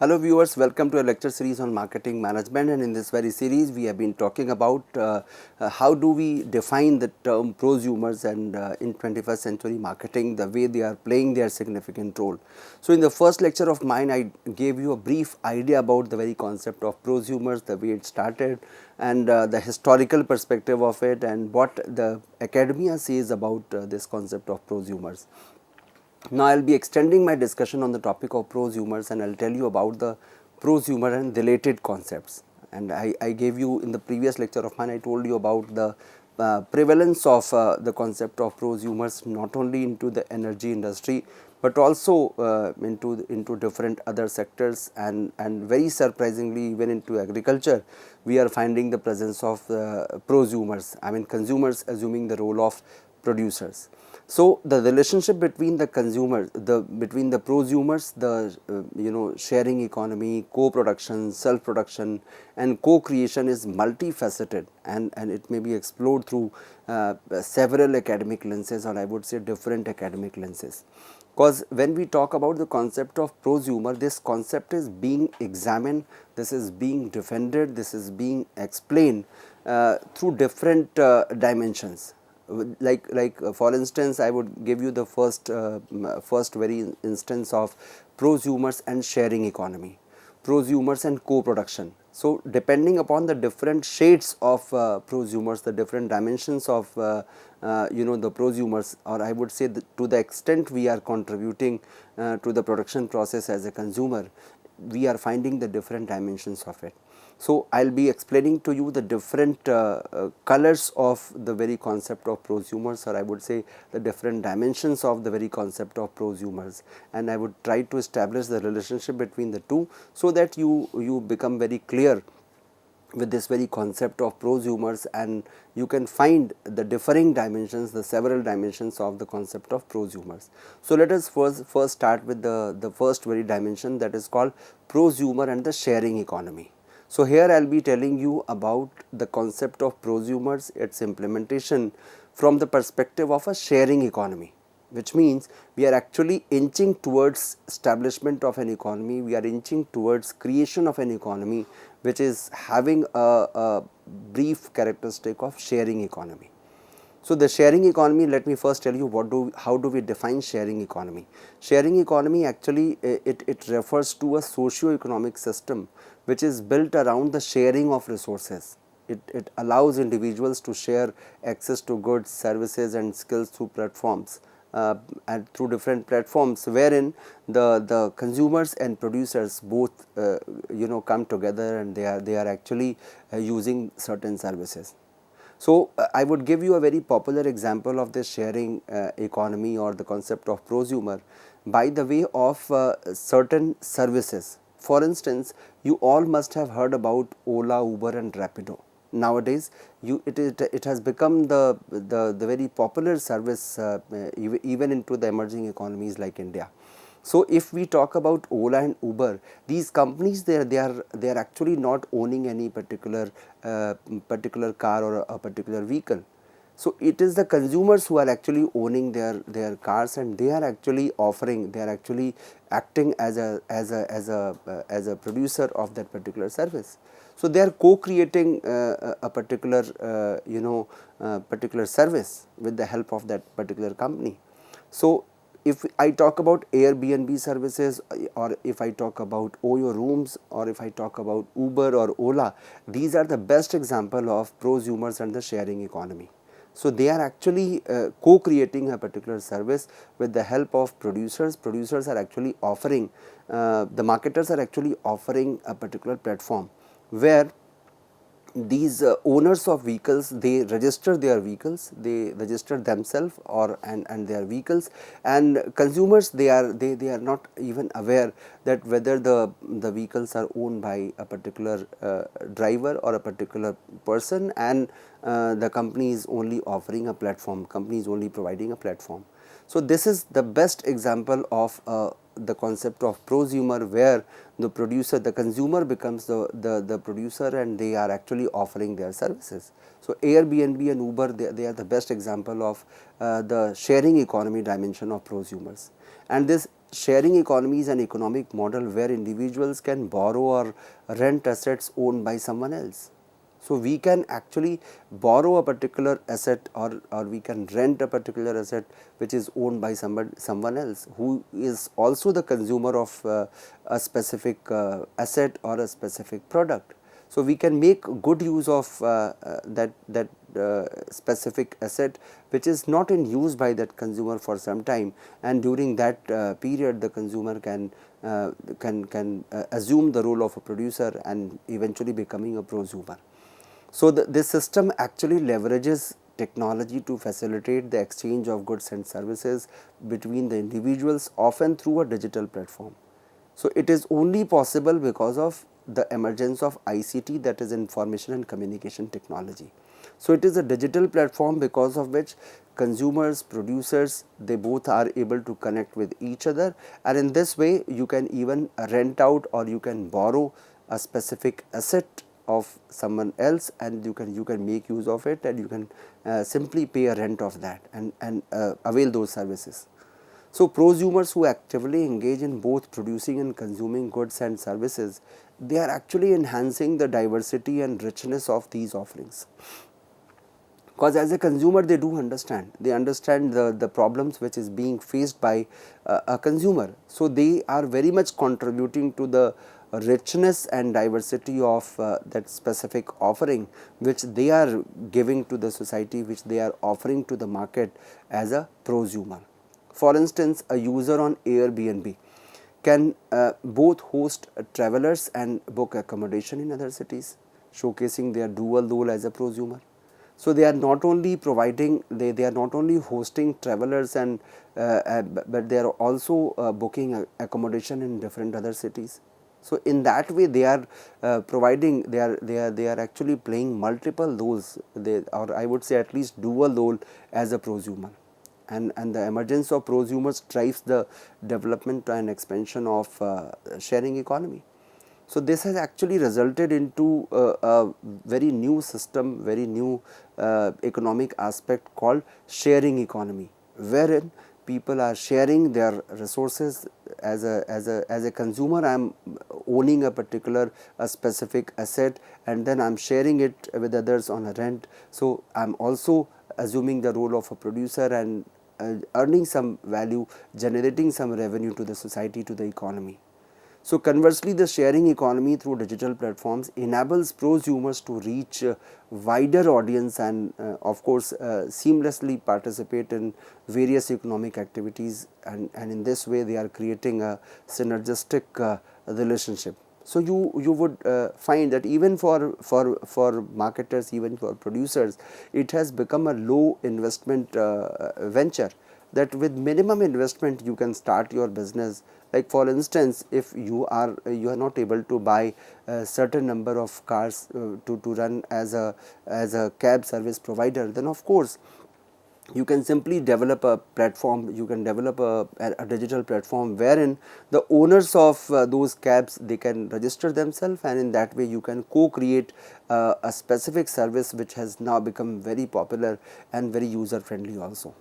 Hello viewers, welcome to a lecture series on marketing management, and in this very series we have been talking about how do we define the term prosumers and in 21st century marketing, the way they are playing their significant role. So in the first lecture of mine I gave you a brief idea about the very concept of prosumers, the way it started, and the historical perspective of it, and what the academia says about this concept of prosumers. Now, I will be extending my discussion on the topic of prosumers, and I will tell you about the prosumer and related concepts. And I gave you in the previous lecture of mine, I told you about the prevalence of the concept of prosumers not only into the energy industry, but also into different other sectors, and very surprisingly even into agriculture we are finding the presence of prosumers, I mean consumers assuming the role of producers. So the relationship between the consumers, between the prosumers, the sharing economy, co-production, self-production, and co-creation is multifaceted, and it may be explored through several academic lenses, or I would say different academic lenses. Because when we talk about the concept of prosumer, this concept is being examined, this is being defended, this is being explained through different dimensions. Like for instance, I would give you the first very instance of prosumers and sharing economy, prosumers and co-production. So depending upon the different shades of prosumers, the different dimensions of the prosumers, or I would say to the extent we are contributing to the production process as a consumer, we are finding the different dimensions of it. So I will be explaining to you the different colors of the very concept of prosumers, or I would say the different dimensions of the very concept of prosumers, and I would try to establish the relationship between the two, so that you become very clear with this very concept of prosumers, and you can find the differing dimensions, the several dimensions of the concept of prosumers. So let us first start with the first very dimension, that is called prosumer and the sharing economy. So here I will be telling you about the concept of prosumers, its implementation from the perspective of a sharing economy, which means we are actually inching towards establishment of an economy, we are inching towards creation of an economy which is having a brief characteristic of sharing economy. So the sharing economy, let me first tell you how do we define sharing economy. Sharing economy actually it refers to a socio-economic system which is built around the sharing of resources. It allows individuals to share access to goods, services and skills through platforms, and through different platforms wherein the consumers and producers both come together, and they are actually using certain services. So I would give you a very popular example of this sharing economy, or the concept of prosumer, by the way of certain services. For instance, you all must have heard about Ola, Uber and Rapido. Nowadays it has become the very popular service even into the emerging economies like India. So if we talk about Ola and Uber, these companies they are actually not owning any particular car or a particular vehicle. So it is the consumers who are actually owning their cars, and they are actually offering, they are actually acting as a producer of that particular service. So they are co-creating a particular particular service with the help of that particular company. So if I talk about Airbnb services, or if I talk about Oyo rooms, or if I talk about Uber or Ola, these are the best example of prosumers and the sharing economy. So they are actually co-creating a particular service with the help of producers. Producers are actually offering, the marketers are actually offering a particular platform where these owners of vehicles, they register their vehicles, they register themselves or and their vehicles, and consumers they are not even aware that whether the vehicles are owned by a particular driver or a particular person, and the company is only offering a platform, company is only providing a platform. So this is the best example of the concept of prosumer, where the producer, the consumer becomes the producer, and they are actually offering their services. So Airbnb and Uber, they are the best example of the sharing economy dimension of prosumers. And this sharing economy is an economic model where individuals can borrow or rent assets owned by someone else. So we can actually borrow a particular asset, or we can rent a particular asset which is owned by someone else who is also the consumer of a specific asset or a specific product. So we can make good use of that specific asset which is not in use by that consumer for some time, and during that period the consumer can assume the role of a producer and eventually becoming a prosumer. So this system actually leverages technology to facilitate the exchange of goods and services between the individuals, often through a digital platform. So it is only possible because of the emergence of ICT, that is information and communication technology. So it is a digital platform because of which consumers, producers, they both are able to connect with each other, and in this way you can even rent out or you can borrow a specific asset of someone else, and you can make use of it, and you can simply pay a rent of that and avail those services. So prosumers who actively engage in both producing and consuming goods and services, they are actually enhancing the diversity and richness of these offerings. Because as a consumer they do understand, the problems which is being faced by a consumer. So they are very much contributing to the richness and diversity of that specific offering which they are giving to the society, which they are offering to the market as a prosumer. For instance, a user on Airbnb can both host travelers and book accommodation in other cities, showcasing their dual role as a prosumer. So they are not only providing, they are not only hosting travelers and but they are also booking accommodation in different other cities. So in that way they are providing, they are actually playing multiple roles, or I would say at least dual role as a prosumer. And the emergence of prosumers drives the development and expansion of sharing economy. So this has actually resulted into a very new system, very new economic aspect called sharing economy, wherein people are sharing their resources. As a consumer, I am owning a particular specific asset, and then I am sharing it with others on a rent. So I am also assuming the role of a producer and earning some value, generating some revenue to the society, to the economy. So conversely, the sharing economy through digital platforms enables prosumers to reach wider audience and of course seamlessly participate in various economic activities, and in this way they are creating a synergistic relationship. So you would find that even for marketers, even for producers, it has become a low investment venture, that with minimum investment you can start your business. Like for instance, if you are not able to buy a certain number of cars to run as a cab service provider, then of course you can simply develop a platform, you can develop a digital platform wherein the owners of those cabs, they can register themselves, and in that way you can co-create a specific service which has now become very popular and very user friendly also.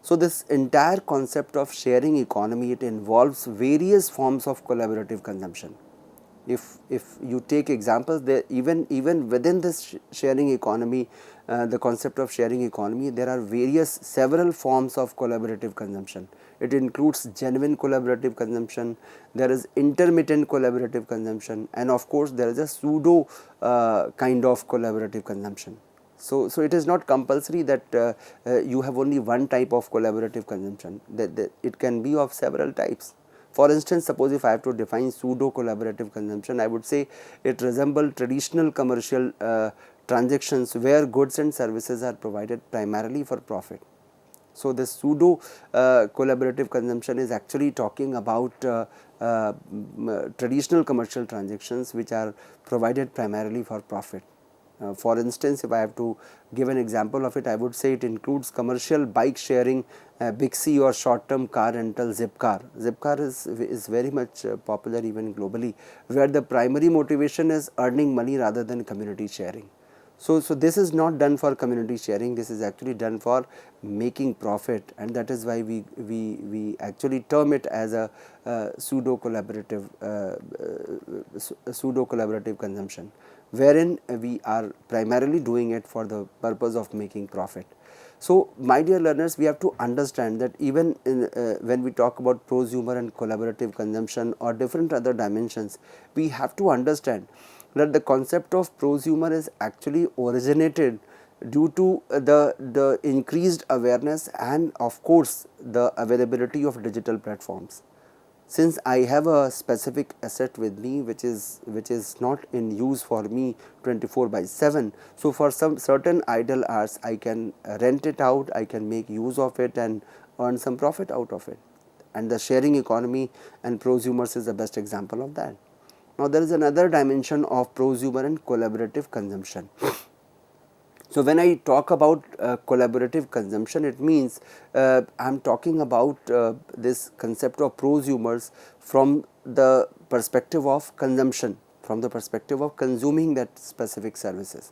So this entire concept of sharing economy, it involves various forms of collaborative consumption. If you take examples, there even within this sharing economy, the concept of sharing economy, there are several forms of collaborative consumption. It includes genuine collaborative consumption, there is intermittent collaborative consumption, and of course there is a pseudo kind of collaborative consumption. So it is not compulsory that you have only one type of collaborative consumption, that it can be of several types. For instance, suppose if I have to define pseudo collaborative consumption, I would say it resembles traditional commercial transactions where goods and services are provided primarily for profit. So this pseudo collaborative consumption is actually talking about traditional commercial transactions which are provided primarily for profit. For instance, if I have to give an example of it, I would say it includes commercial bike sharing, Big C, or short term car rental, Zipcar. Zipcar is very much popular even globally, where the primary motivation is earning money rather than community sharing. So this is not done for community sharing, this is actually done for making profit, and that is why we actually term it as a pseudo collaborative consumption, wherein we are primarily doing it for the purpose of making profit. So my dear learners, we have to understand that even in, when we talk about prosumer and collaborative consumption or different other dimensions, we have to understand that the concept of prosumer is actually originated due to the increased awareness and of course the availability of digital platforms. Since I have a specific asset with me which is not in use for me 24/7, so for some certain idle hours I can rent it out, I can make use of it and earn some profit out of it, and the sharing economy and prosumers is the best example of that. Now there is another dimension of prosumer and collaborative consumption. So when I talk about collaborative consumption, it means I am talking about this concept of prosumers from the perspective of consumption, from the perspective of consuming that specific services.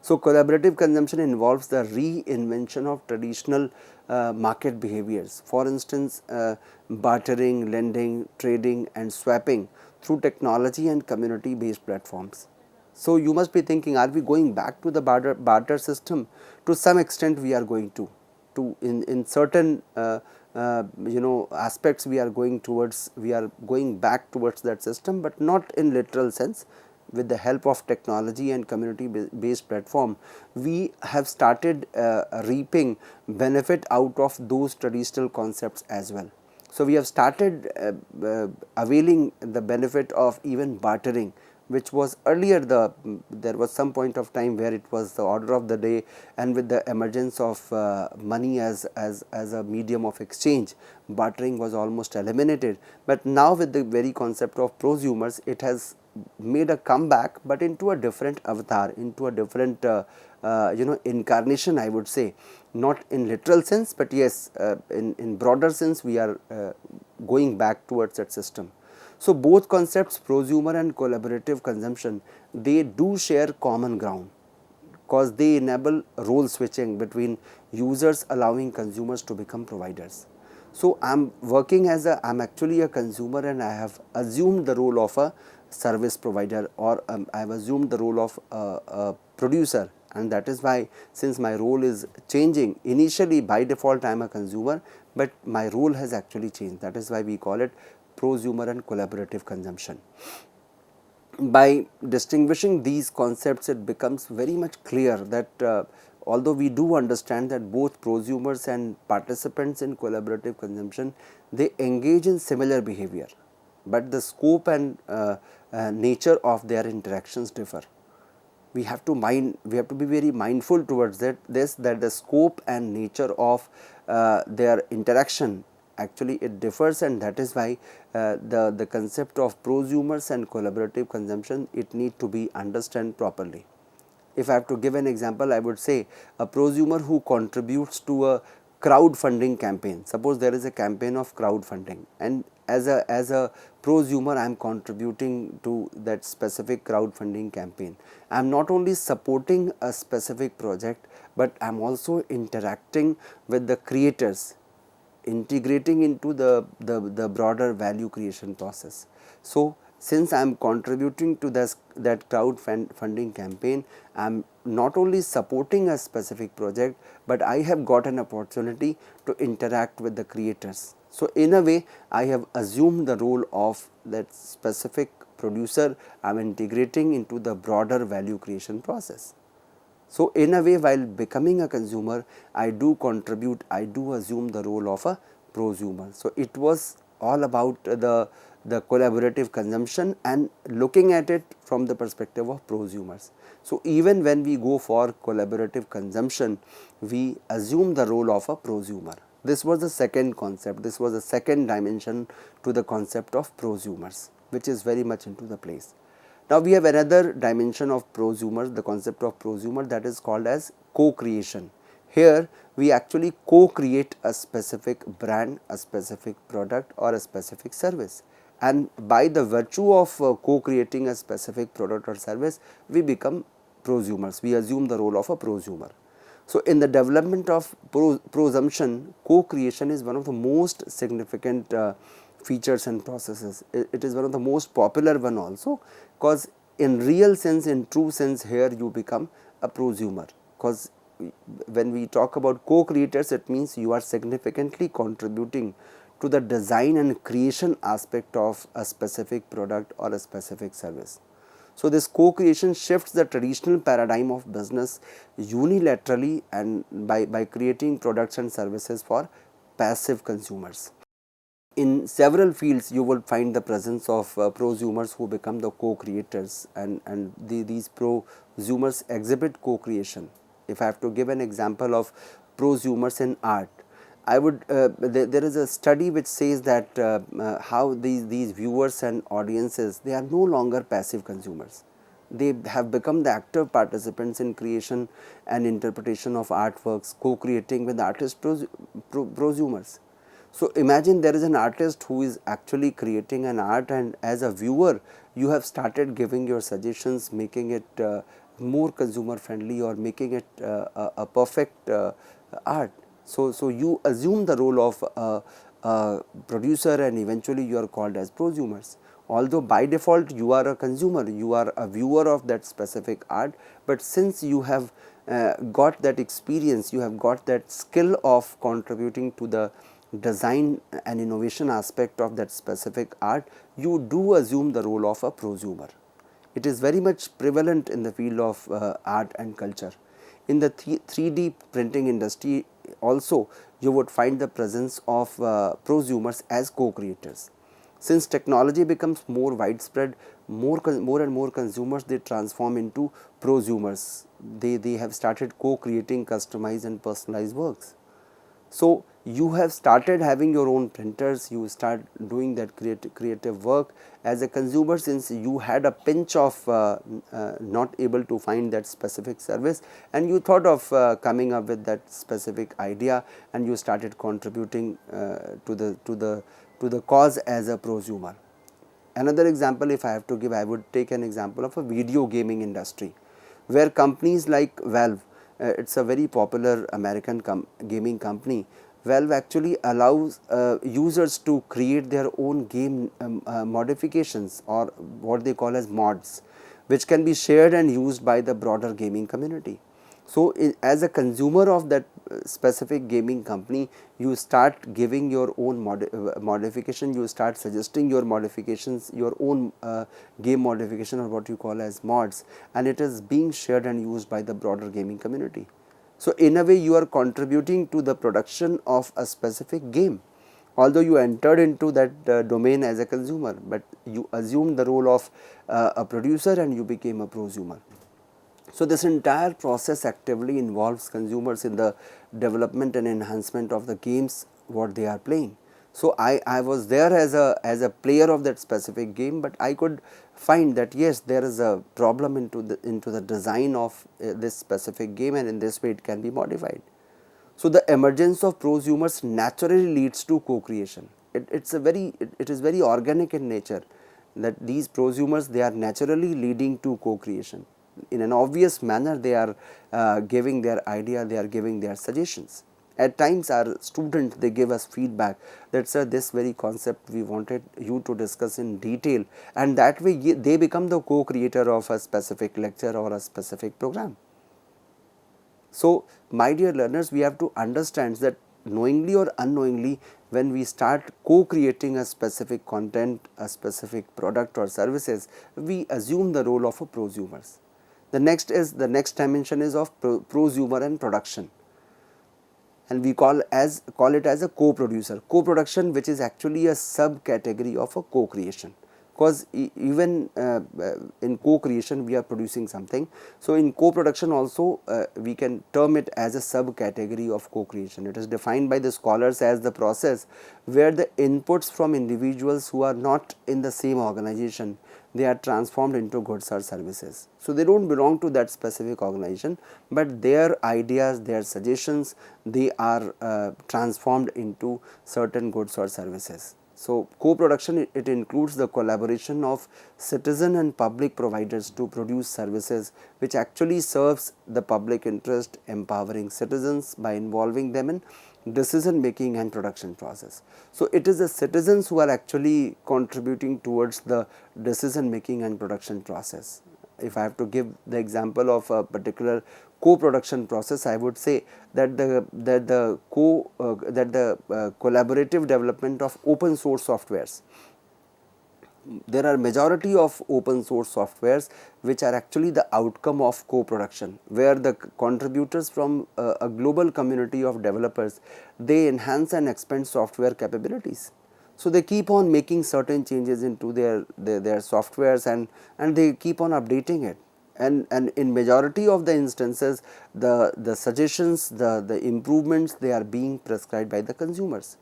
So collaborative consumption involves the reinvention of traditional market behaviors. For instance, bartering, lending, trading and swapping through technology and community based platforms. So you must be thinking, are we going back to the barter system? To some extent we are going to in certain aspects we are going back towards that system, but not in literal sense. With the help of technology and community based platform, we have started reaping benefit out of those traditional concepts as well. So we have started availing the benefit of even bartering, which was earlier there was some point of time where it was the order of the day, and with the emergence of money as a medium of exchange, bartering was almost eliminated. But now with the very concept of prosumers, it has made a comeback, but into a different avatar, into a different incarnation, I would say, not in literal sense, but yes, in broader sense we are going back towards that system. So both concepts, prosumer and collaborative consumption, they do share common ground, because they enable role switching between users, allowing consumers to become providers. So I am actually a consumer, and I have assumed the role of a service provider, or I have assumed the role of a producer, and that is why, since my role is changing, initially by default I am a consumer, but my role has actually changed. That is why we call it prosumer and collaborative consumption. By distinguishing these concepts, it becomes very much clear that although we do understand that both prosumers and participants in collaborative consumption, they engage in similar behavior, but the scope and nature of their interactions differ. We have to be very mindful towards that the scope and nature of their interaction, actually it differs, and that is why the concept of prosumers and collaborative consumption, it need to be understood properly. If I have to give an example, I would say a prosumer who contributes to a crowdfunding campaign. Suppose there is a campaign of crowdfunding, and as a prosumer I am contributing to that specific crowdfunding campaign. I am not only supporting a specific project, but I am also interacting with the creators, integrating into the broader value creation process. So since I am contributing to that crowdfunding campaign, I am not only supporting a specific project, but I have got an opportunity to interact with the creators. So in a way, I have assumed the role of that specific producer. I am integrating into the broader value creation process. So in a way, while becoming a consumer, I do contribute, I do assume the role of a prosumer. So it was all about the collaborative consumption and looking at it from the perspective of prosumers. So even when we go for collaborative consumption, we assume the role of a prosumer. This was the second concept, this was the second dimension to the concept of prosumers, which is very much into the place. Now we have another dimension of prosumers, the concept of prosumer, that is called as co-creation. Here we actually co-create a specific brand, a specific product or a specific service, and by the virtue of co-creating a specific product or service, we become prosumers, we assume the role of a prosumer. So, in the development of prosumption, co-creation is one of the most significant features and processes. It is one of the most popular one also, because in real sense, in true sense, here you become a prosumer, because when we talk about co-creators, it means you are significantly contributing to the design and creation aspect of a specific product or a specific service. So, this co-creation shifts the traditional paradigm of business unilaterally and by creating products and services for passive consumers. In several fields, you will find the presence of prosumers who become the co-creators, and these prosumers exhibit co-creation. If I have to give an example of prosumers in art, I would there is a study which says that how these viewers and audiences, they are no longer passive consumers. They have become the active participants in creation and interpretation of artworks, co-creating with artist prosumers. So, imagine there is an artist who is actually creating an art, and as a viewer you have started giving your suggestions, making it more consumer friendly or making it a perfect art. So, you assume the role of a producer, and eventually you are called as prosumers. Although by default you are a consumer, you are a viewer of that specific art, but since you have got that experience, you have got that skill of contributing to the design and innovation aspect of that specific art, you do assume the role of a prosumer. It is very much prevalent in the field of art and culture. In the 3D printing industry also, you would find the presence of prosumers as co-creators. Since technology becomes more widespread, more and more consumers, they transform into prosumers. They have started co-creating customized and personalized works. So, you have started having your own printers, you start doing that creative work as a consumer. Since you had a pinch of not able to find that specific service, and you thought of coming up with that specific idea, and you started contributing to the cause as a prosumer. Another example, if I have to give, I would take an example of a video gaming industry, where companies like Valve, it's a very popular American gaming company. Valve actually allows users to create their own game modifications, or what they call as mods, which can be shared and used by the broader gaming community. So, as a consumer of that specific gaming company, you start giving your own modification, you start suggesting your modifications, your own game modification, or what you call as mods, and it is being shared and used by the broader gaming community. So, in a way you are contributing to the production of a specific game, although you entered into that domain as a consumer, but you assumed the role of a producer and you became a prosumer. So, this entire process actively involves consumers in the development and enhancement of the games what they are playing. So, I was there as a player of that specific game, but I could find that yes, there is a problem into the design of this specific game, and in this way it can be modified. So, the emergence of prosumers naturally leads to co-creation. It is very organic in nature, that these prosumers, they are naturally leading to co-creation. In an obvious manner, they are giving their idea, they are giving their suggestions. At times our students, they give us feedback that, sir, this very concept we wanted you to discuss in detail, and that way they become the co-creator of a specific lecture or a specific program. So, my dear learners, we have to understand that knowingly or unknowingly, when we start co-creating a specific content, a specific product or services, we assume the role of a prosumers. The next dimension is of prosumer and production, and we call it as a co-producer, co-production, which is actually a subcategory of a co-creation. because even in co-creation we are producing something. So in co-production also we can term it as a subcategory of co-creation. It is defined by the scholars as the process where the inputs from individuals who are not in the same organization, they are transformed into goods or services. So they don't belong to that specific organization, but their ideas, their suggestions, they are transformed into certain goods or services. So co-production, it includes the collaboration of citizen and public providers to produce services which actually serves the public interest, empowering citizens by involving them in decision making and production process. So it is the citizens who are actually contributing towards the decision making and production process. If I have to give the example of a particular co-production process, I would say that the collaborative development of open source softwares. There are majority of open source softwares which are actually the outcome of co-production, where the contributors from a global community of developers, they enhance and expand software capabilities. So they keep on making certain changes into their softwares, and they keep on updating it. And in majority of the instances, the suggestions, the improvements, they are being prescribed by the consumers.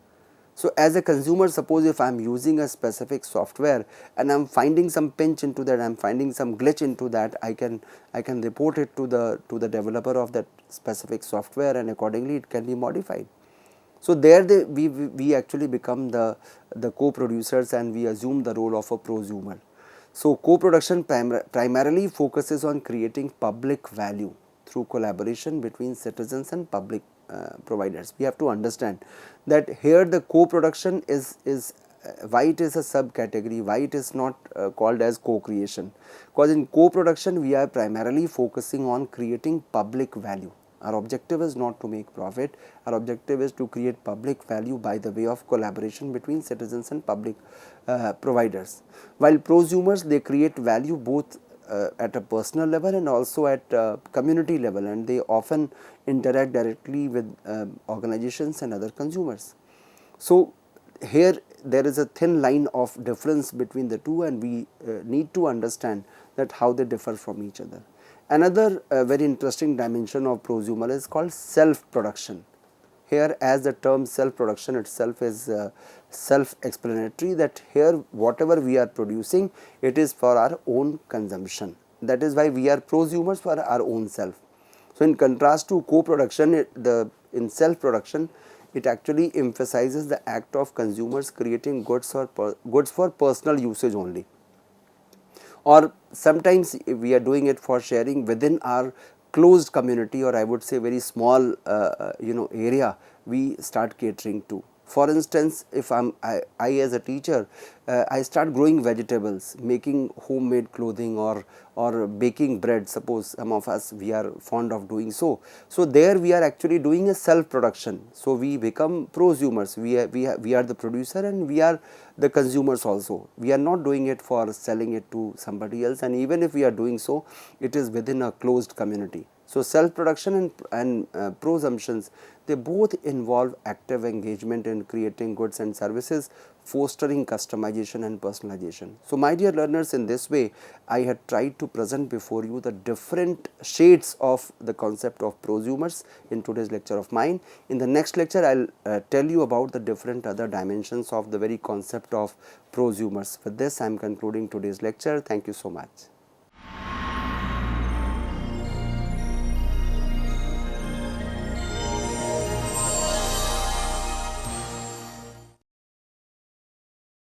So as a consumer, suppose if I am using a specific software and I am finding some pinch into that, I am finding some glitch into that, I can report it to the developer of that specific software, and accordingly it can be modified. So there we actually become the co-producers, and we assume the role of a prosumer. So co-production primarily focuses on creating public value through collaboration between citizens and public providers. We have to understand that here the co-production is why it is a subcategory, why it is not called as co-creation, because in co-production we are primarily focusing on creating public value. Our objective is not to make profit, our objective is to create public value by the way of collaboration between citizens and public providers. While prosumers, they create value both at a personal level and also at community level, and they often interact directly with organizations and other consumers. So here there is a thin line of difference between the two, and we need to understand that how they differ from each other. Another very interesting dimension of prosumer is called self-production. Here, as the term self-production itself is self-explanatory, that here whatever we are producing, it is for our own consumption. That is why we are prosumers for our own self. So in contrast to co-production, in self-production, it actually emphasizes the act of consumers creating goods for personal usage only, or sometimes we are doing it for sharing within our closed community, or I would say very small area we start catering to. For instance, if I as a teacher, I start growing vegetables, making homemade clothing, or baking bread. Suppose some of us, we are fond of doing so. So there we are actually doing a self production. So we become prosumers. We are the producer and we are the consumers also. We are not doing it for selling it to somebody else, and even if we are doing so, it is within a closed community. So self production and prosumptions, they both involve active engagement in creating goods and services, fostering customization and personalization. So my dear learners, in this way I had tried to present before you the different shades of the concept of prosumers in today's lecture of mine. In the next lecture I will tell you about the different other dimensions of the very concept of prosumers. With this I am concluding today's lecture. Thank you so much.